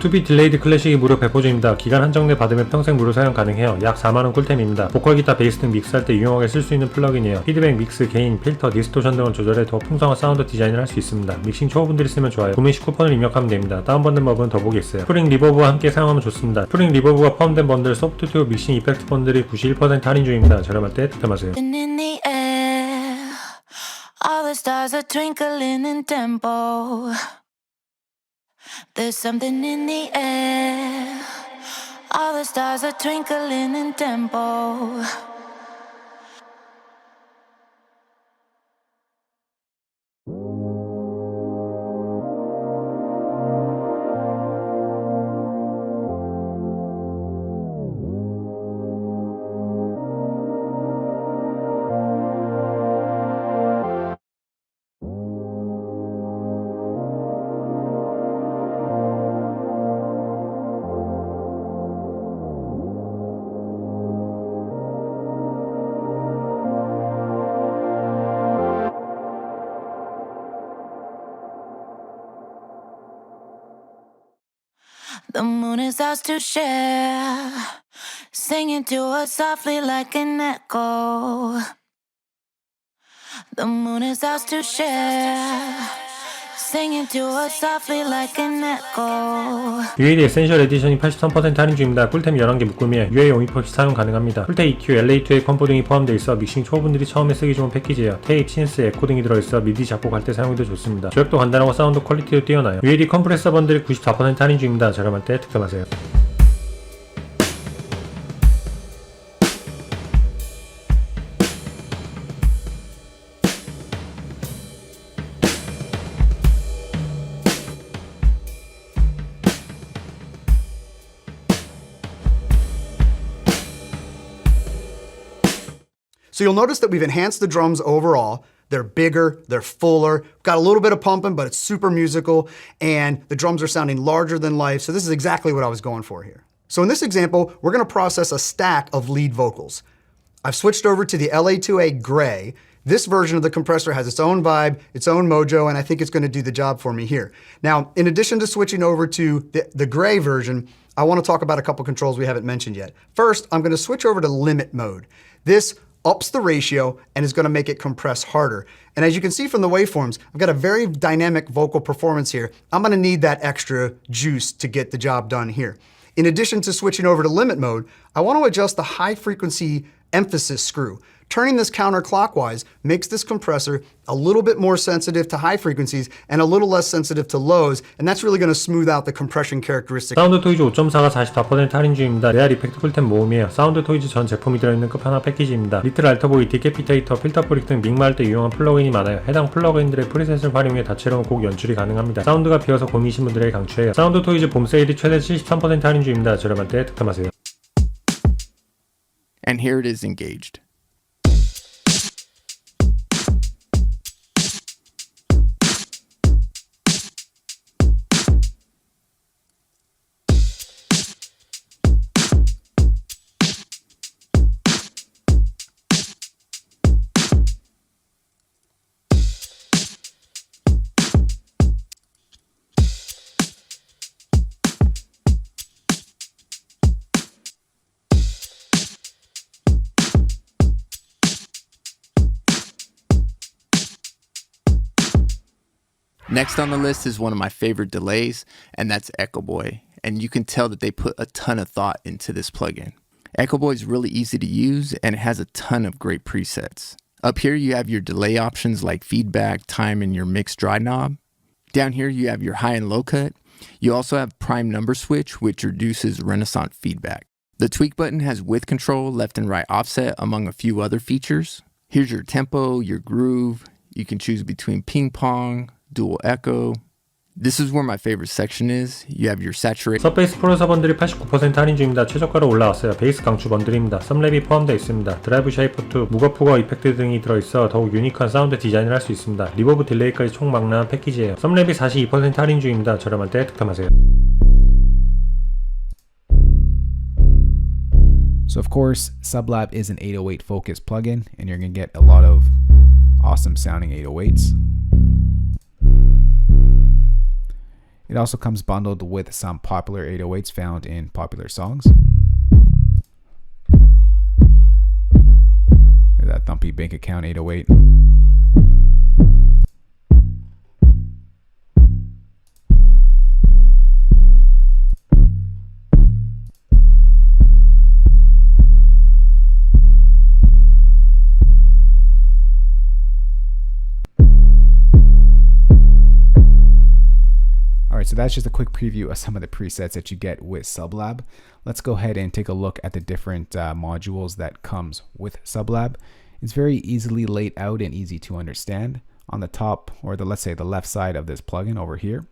투비 딜레이드 클래식이 무료 배포 중입니다. 기간 한정 내 받으면 평생 무료 사용 가능해요. 약 4만원 꿀템입니다. 보컬, 기타, 베이스 등 믹스할 때 유용하게 쓸 수 있는 플러그인이에요. 피드백, 믹스, 게인, 필터, 디스토션 등을 조절해 더 풍성한 사운드 디자인을 할 수 있습니다. 믹싱 초보분들이 쓰면 좋아요. 구매 시 쿠폰을 입력하면 됩니다. 다운받는 법은 더보기에 있어요. 푸링 리버브와 함께 사용하면 좋습니다. 푸링 리버브가 포함된 번들 소프트튜브 믹싱 이펙트 번들이 91% 할인 중입니다. 저렴할 때 득템하세요. All the stars are twinkling in tempo. There's something in the air. All the stars are twinkling in tempo. The moon is ours to share, singing to us softly like an echo. The moon is ours to share, singing to us softly like an echo. UAD Essentials Edition이 83% 할인 중입니다. 꿀템 11개 묶음에 UA 오미포시 사용 가능합니다. 풀테 EQ, LA2A 컴포 등이 포함되어 있어 믹싱 초보분들이 처음에 쓰기 좋은 패키지예요. 테이프, 신스, 에코 등이 들어있어 미디 작곡할 때 사용해도 좋습니다. 조약도 간단하고 사운드 퀄리티도 뛰어나요. UAD 컴프레서 번들이 94% 할인 중입니다. 저렴할 때 득템하세요. So you'll notice that we've enhanced the drums overall. They're bigger, they're fuller, got a little bit of pumping, but it's super musical, and the drums are sounding larger than life, so this is exactly what I was going for here. So in this example, we're gonna process a stack of lead vocals. I've switched over to the LA2A Gray. This version of the compressor has its own vibe, its own mojo, and I think it's gonna do the job for me here. Now, in addition to switching over to the Gray version, I wanna talk about a couple controls we haven't mentioned yet. First, I'm gonna switch over to limit mode. This ups the ratio and is gonna make it compress harder. And as you can see from the waveforms, I've got a very dynamic vocal performance here. I'm gonna need that extra juice to get the job done here. In addition to switching over to limit mode, I want to adjust the high frequency emphasis screw. Turning this counterclockwise makes this compressor a little bit more sensitive to high frequencies and a little less sensitive to lows, and that's really going to smooth out the compression characteristic. 사운드 토이즈 5.4가 44% 할인 중입니다. 레알 이펙트 꿀템 모음이에요. 사운드 토이즈 전 제품이 들어있는 끝판왕 패키지입니다. 리틀 알터보이, 디캐피테이터, 필터 프릭 등 믹마할 때 유용한 플러그인이 많아요. 해당 플러그인들의 프리셋을 활용해 다채로운 곡 연출이 가능합니다. 사운드가 비어서 고민이신 분들에게 강추해요. 사운드 토이즈 봄 세일이 최대 73% 할인 중입니다. 저렴할 때 득템하세요. And here it is engaged. Next on the list is one of my favorite delays, and that's Echo Boy. And you can tell that they put a ton of thought into this plugin. Echo Boy is really easy to use, and it has a ton of great presets. Up here, you have your delay options like feedback, time, and your mix dry knob. Down here, you have your high and low cut. You also have prime number switch, which reduces Renaissance feedback. The tweak button has width control, left and right offset, among a few other features. Here's your tempo, your groove. You can choose between ping pong, dual echo. This is where my favorite section is. You have your saturation. 서베이스 프로듀서 번들이 89% 할인 중입니다. 최저가로 올라왔어요. 베이스 강추 번들입니다. 썸랩이 포함되어 있습니다. 드라이브 쉐이퍼2, 무거푸거 이펙트 등이 들어있어 더욱 유니크한 사운드 디자인을 할 수 있습니다. 리버브 딜레이까지 총 망라한 패키지예요. 썸랩이 42% 할인 중입니다. 저렴할 때 득템하세요. So of course, SubLab is an 808 focused plugin, and you're gonna get a lot of awesome sounding 808s. It also comes bundled with some popular 808s found in popular songs. Here's that thumpy bank account 808. Alright, so that's just a quick preview of some of the presets that you get with SubLab. Let's go ahead and take a look at the different modules that comes with SubLab. It's very easily laid out and easy to understand. On the top, or let's say the left side of this plugin over here,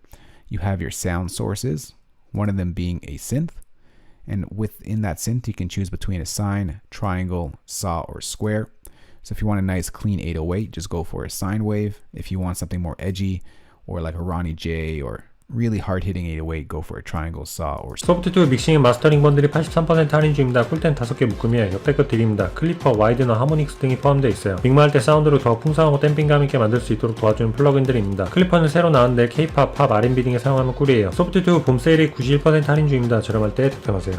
you have your sound sources, one of them being a synth. And within that synth, you can choose between a sine, triangle, saw, or square. So if you want a nice clean 808, just go for a sine wave. If you want something more edgy, or like a Ronnie J, or really hard-hitting 808, go for a triangle, saw, or 소프트2 믹싱 앤 마스터링 번들이 83% 할인 중입니다. 쿨텐 5개 묶음에 옆에 것 드립니다. 클리퍼, 와이드너, 하모닉스 등이 포함되어 있어요. 믹마할 때 사운드를 더 풍성하고 댐핑감 있게 만들 수 있도록 도와주는 플러그인들입니다. 클리퍼는 새로 나왔는데 K-팝, 팝, R&B 등에 사용하면 꿀이에요. 소프트2 봄 세일이 91% 할인 중입니다. 저렴할 때 득템하세요.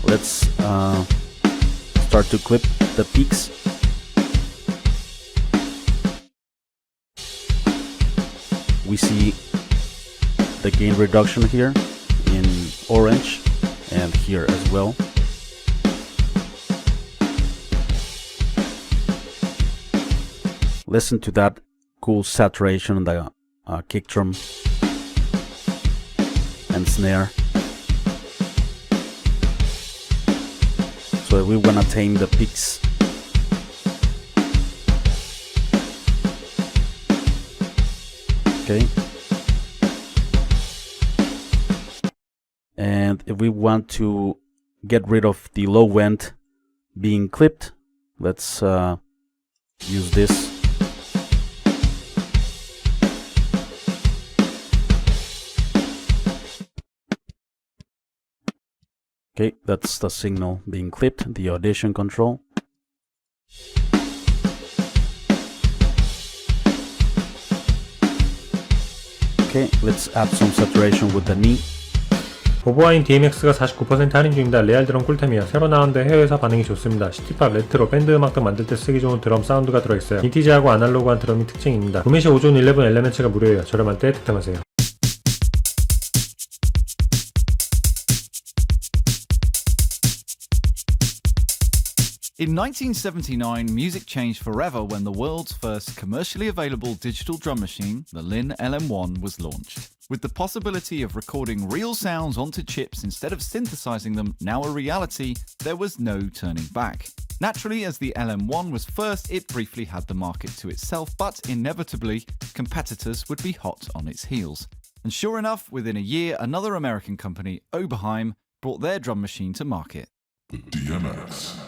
Let's start to clip the peaks. We see the gain reduction here in orange and here as well. Listen to that cool saturation on the kick drum and snare. So we want to tame the peaks. Okay. And if we want to get rid of the low end being clipped, let's use this. Okay, that's the signal being clipped, the audition control. Okay, let's add some saturation with the knee. 오버하임 DMX가 49% 할인 중입니다. 레알 드럼 꿀템이야. 새로 나왔는데 해외에서 반응이 좋습니다. 시티팝, 레트로, 밴드 음악 등 만들 때 쓰기 좋은 드럼 사운드가 들어있어요. 빈티지하고 아날로그한 드럼이 특징입니다. 구매 시 오존 11 엘레멘츠가 무료예요. 저렴할 때 득템하세요. In 1979, music changed forever when the world's first commercially available digital drum machine, the Linn LM1, was launched. With the possibility of recording real sounds onto chips instead of synthesizing them now a reality, there was no turning back. Naturally, as the LM1 was first, it briefly had the market to itself, but inevitably, competitors would be hot on its heels. And sure enough, within a year, another American company, Oberheim, brought their drum machine to market. The DMX.